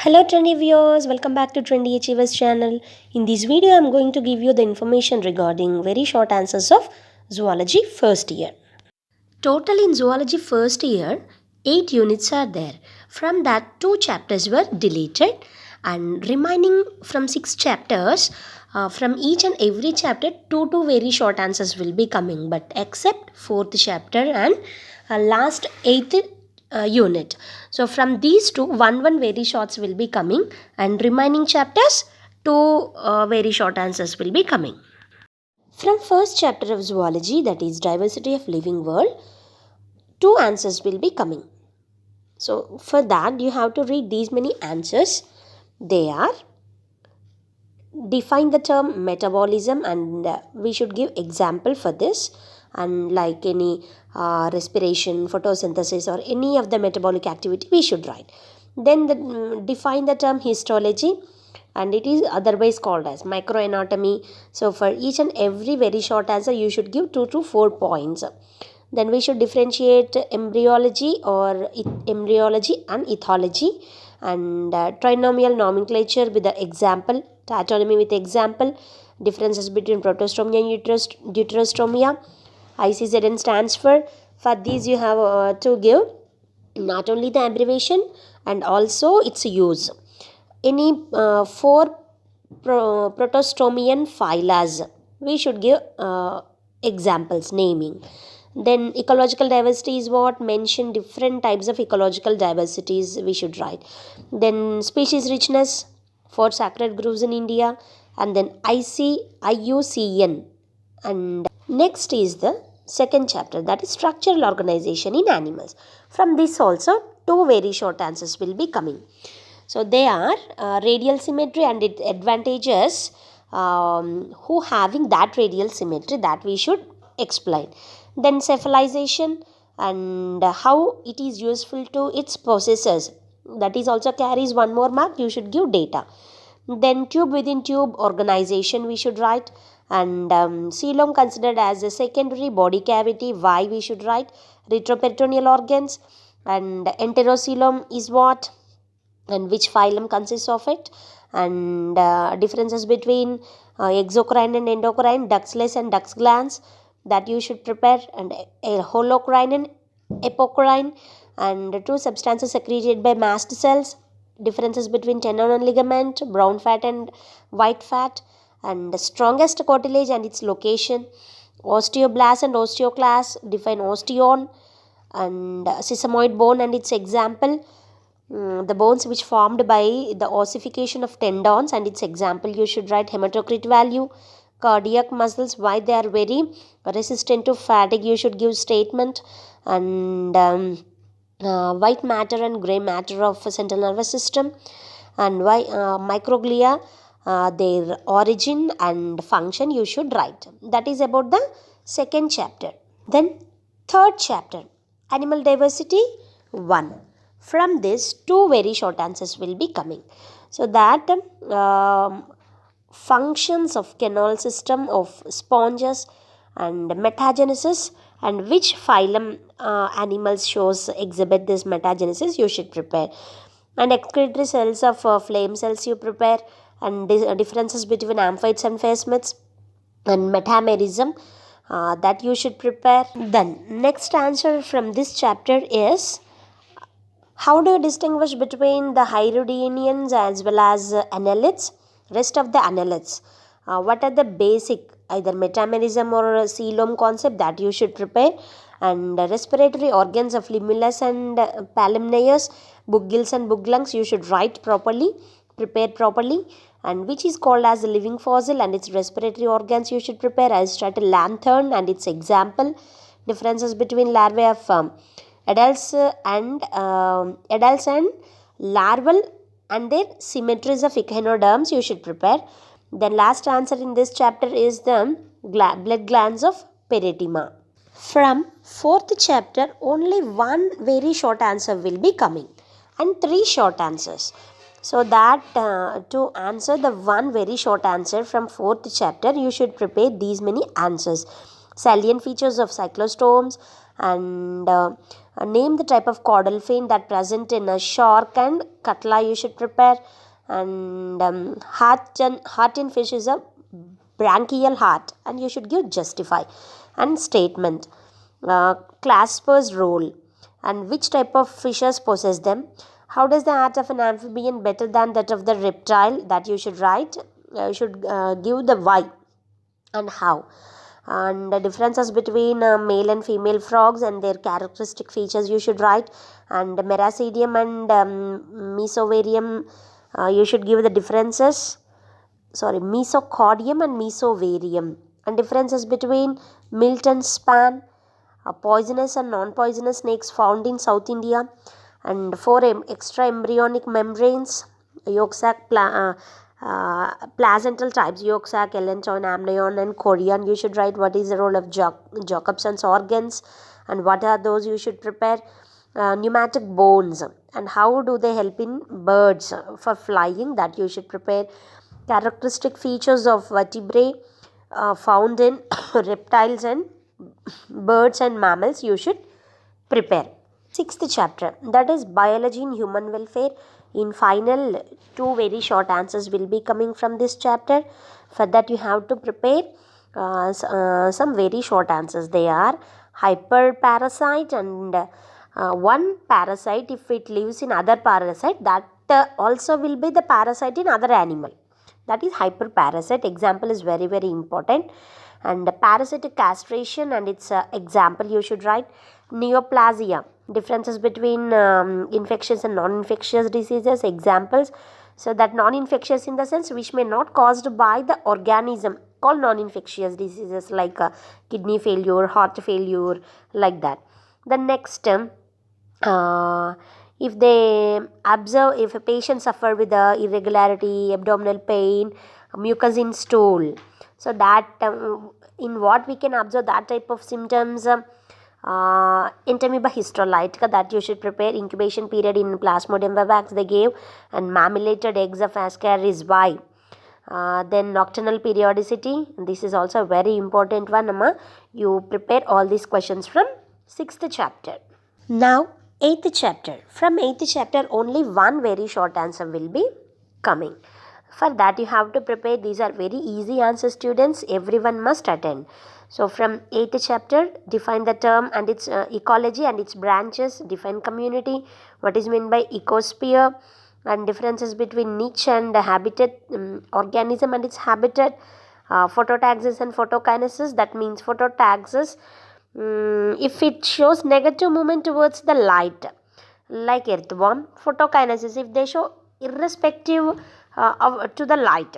Hello trendy viewers, welcome back to Trendy Achievers channel. In this video, I am going to give you the information regarding very short answers of zoology first year. Total in zoology first year, 8 units are there. From that, 2 chapters were deleted and remaining from 6 chapters, from each and every chapter, 2 very short answers will be coming, but except 4th chapter and last 8th unit. So from these two, one very shorts will be coming and remaining chapters, 2 very short answers will be coming. From first chapter of zoology, that is diversity of living world, 2 answers will be coming. So for that you have to read these many answers. They are: define the term metabolism, and we should give example for this, and like any respiration, photosynthesis, or any of the metabolic activity we should write. Then define the term histology, and it is otherwise called as microanatomy. So for each and every very short answer you should give 2 to 4 points. Then we should differentiate embryology and ethology, and trinomial nomenclature with the example, taxonomy with example, differences between protostomia and deuterostomia, ICZN stands for. For these you have to give not only the abbreviation and also its use. Any 4 protostomian phyla we should give examples, naming. Then ecological diversity is what? Mention different types of ecological diversities we should write. Then species richness, 4 sacred groves in India, and then IUCN. And next is the second chapter, that is structural organization in animals. From this also 2 very short answers will be coming. So they are radial symmetry and its advantages, who having that radial symmetry, that we should explain. Then cephalization and how it is useful to its possessors, that is also carries 1 more mark, you should give data. Then tube within tube organization we should write, and coelom considered as a secondary body cavity, why we should write. Retroperitoneal organs, and enterocoelom is what and which phylum consists of it, and differences between exocrine and endocrine, ductless and duct glands, that you should prepare, and holocrine and apocrine, and 2 substances secreted by mast cells, differences between tendon and ligament, brown fat and white fat, and the strongest cartilage and its location, osteoblast and osteoclast, define osteon, and sesamoid bone and its example. The bones which formed by the ossification of tendons and its example, you should write hematocrit value. Cardiac muscles, why they are very resistant to fatigue, you should give statement. And white matter and gray matter of central nervous system, and why microglia, their origin and function you should write. That is about the second chapter. Then third chapter, animal diversity 1. From this 2 very short answers will be coming. So that functions of canal system of sponges, and metagenesis, and which phylum animals shows exhibit this metagenesis you should prepare. And excretory cells of flame cells you prepare, and differences between amphibians and phasmids, and metamerism, that you should prepare. Then next answer from this chapter is: how do you distinguish between the hydrodianians as well as annelids, rest of the annelids? What are the basic either metamerism or coelom concept that you should prepare? And respiratory organs of limulus and palimneus, book gills and book lungs, you should write properly, prepare properly. And which is called as a living fossil, and its respiratory organs you should prepare. I started lantern and its example. Differences between larvae of adults and larval, and their symmetries of echinoderms you should prepare. Then last answer in this chapter is the blood glands of parenchyma. From fourth chapter only 1 very short answer will be coming and 3 short answers. So that to answer the 1 very short answer from fourth chapter, you should prepare these many answers. Salient features of cyclostomes, And name the type of caudal fin that present in a shark and cutla you should prepare. And heart in fish is a branchial heart, and you should give justify. And statement, clasper's role, and which type of fishes possess them. How does the heart of an amphibian better than that of the reptile, that you should write. You should give the why and how. And the differences between male and female frogs and their characteristic features you should write. And Meracidium and Mesovarium, you should give the differences. Sorry, Mesocardium and Mesovarium, and differences between milt and span, poisonous and non-poisonous snakes found in South India. And 4 extra embryonic membranes, yolk sac, placental types, yolk sac, allantoin, amnion and chorion. You should write what is the role of Jacobson's organs and what are those you should prepare. Pneumatic bones, and how do they help in birds for flying, that you should prepare. Characteristic features of vertebrae found in reptiles and birds and mammals you should prepare. Sixth chapter, that is biology in human welfare. In final, 2 very short answers will be coming from this chapter. For that you have to prepare some very short answers. They are hyperparasite and one parasite, if it lives in other parasite, that also will be the parasite in other animal. That is hyperparasite. Example is very important. And parasitic castration and its example you should write. Neoplasia, differences between infectious and non-infectious diseases, examples. So that non-infectious in the sense which may not caused by the organism, called non-infectious diseases, like kidney failure, heart failure, like that. The next if they observe, if a patient suffer with irregularity, abdominal pain, mucus in stool, so that in what we can observe that type of symptoms. Entamoeba histolytica, that you should prepare. Incubation period in Plasmodium vivax they gave, and mammillated eggs of Ascaris Y. Then nocturnal periodicity, this is also a very important one. You prepare all these questions from 6th chapter. Now 8th chapter. From 8th chapter only one very short answer will be coming. For that you have to prepare. These are very easy answers, students. Everyone must attend. So from 8th chapter, define the term and its ecology and its branches, define community, what is meant by ecosphere, and differences between niche and habitat, organism and its habitat, phototaxis and photokinesis. That means phototaxis, if it shows negative movement towards the light, like earthworm. Photokinesis, if they show irrespective to the light.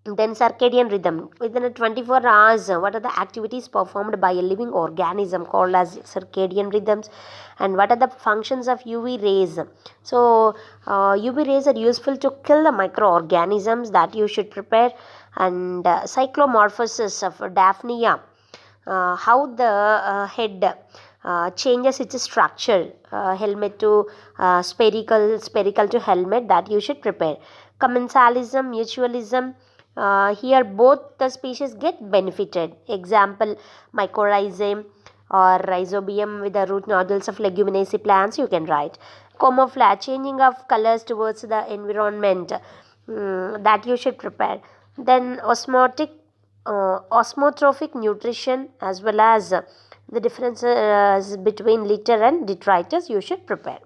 Then circadian rhythm, within 24 hours, what are the activities performed by a living organism called as circadian rhythms, and what are the functions of UV rays. So UV rays are useful to kill the microorganisms, that you should prepare. And cyclomorphosis of Daphnia, how the head changes its structure, helmet to spherical to helmet, that you should prepare. Commensalism, mutualism, here both the species get benefited. Example, mycorrhizum or rhizobium with the root nodules of leguminaceae plants you can write. Camouflage, changing of colors towards the environment, that you should prepare. Then osmotrophic nutrition, as well as the differences between litter and detritus you should prepare.